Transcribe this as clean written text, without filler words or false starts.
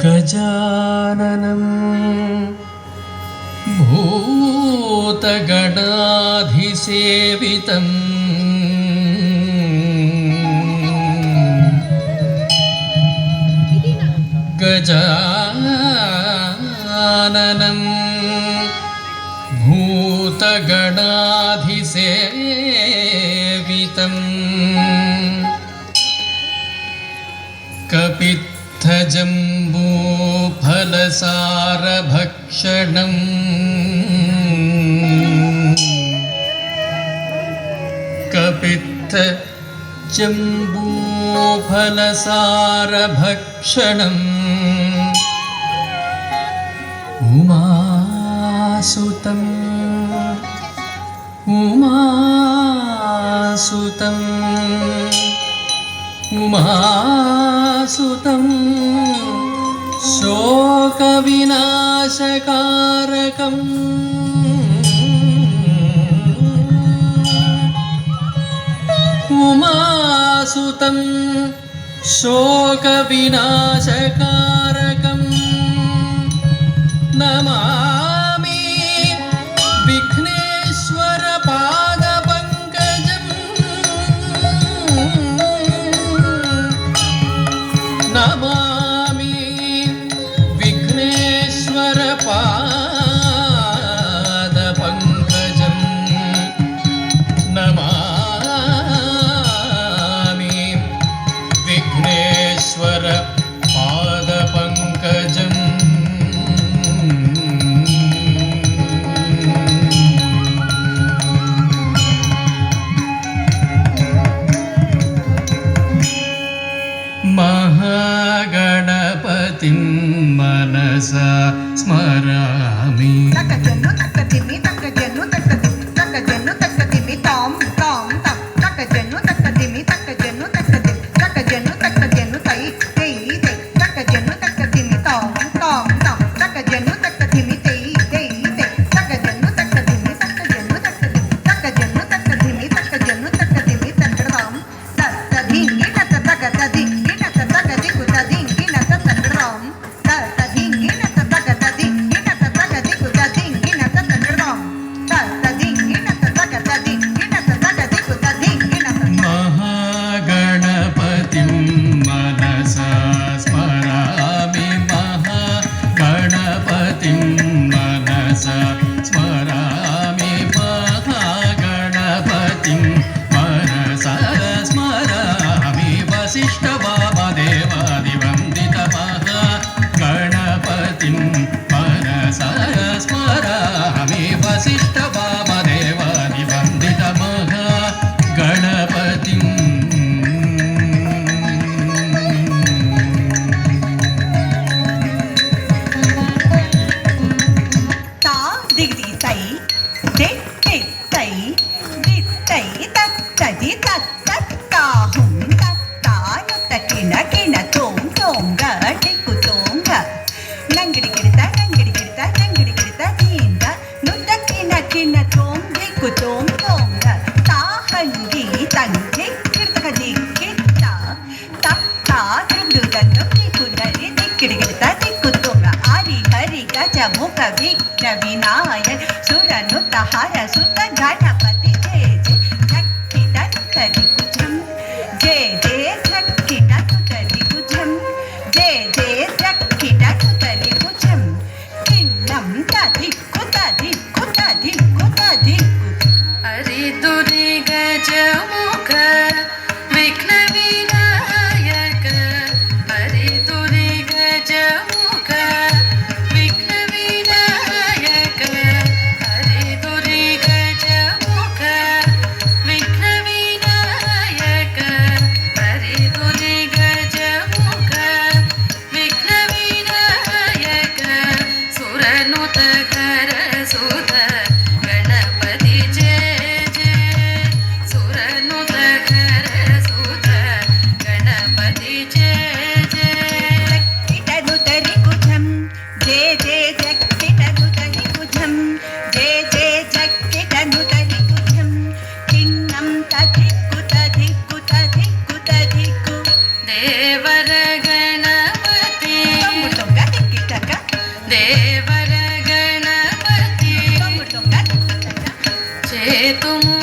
गजाननं भूतगणाधिसेवितं गजाननं भूतगणाधिसेवितं कपित्थजम्बूफलसारभक्षणं कपित्थजम्बूफलसारभक्षणम् उमासुतं उमासुतं उमासुतं शोकविनाशकारकम् उमासुतं शोकविनाशकारकम् नमामि विघ्नेश्वर पादपङ्कजम् नमामि विघ्नेश्वर पादपङ्कजम् नमामि विघ्नेश्वर पादपङ्कजम् महागणपतिं मनसा स्मरामि तकजनु तकदिमि तकजनु तकदिमि तकजनु तकदिमि तां तां तां तकजनु तकदिमि तकजनु तकदिमि तकजनु तकजनु तै तै तै तकजनु तकदिमि तां तां तां तकजनु तकदिमि तै तै तै तकजनु तकदिमि तकजनु तकदिमि तकजनु तकदिमि तकजनु तकदिमि तकड़ाम तकदिंगी तकदिंगी तकदिंगी कुतदिंगी तकड़ाम तकदिंगी तकदिंगी तकदिंगी कुतदिंगी तकड़ाम तकदिंगी तकदिंगी तकदिंगी कुतदिंगी महागणपतिं मनसा स्मरामि महागणपतिं मनसा स्मरामि महागणपतिं मनसा स्मरामि वसिष्ठवामदेवादिवन्दित महागणपतिं मनसा स्मरामि वसिष्ठवामदेवादिवन्दित महागणपतिम् ता दिगि तै दे दे तै दि तै तत् तदि तत् तत् ताहुं तत् तानु तकिन किन तों तों गटि कुतोंग नंगिडि गिडिता दींग नुतकिन किन तों दि कुतों तोंग ताहंगी तंगे किडतक दिक्किता तत्ता दुदनु दिकुदरि दिक्किडि गिडिता दिकुतोंग आरि हरि गज मुख विघ्न विनायक सुरनुत हर सुत गणपति जय जय झक्किट तरि कुजं जय जय झक्किट तरि कुजं जय जय झक्किट तरि कुजं किन्नं तदि कुतदि कुतदि कुतदि हरि दुरि गजमुख विघ्न विनायक हरि दुरि गजमुख विघ्न विनायक हरि दुरि गज చేతుము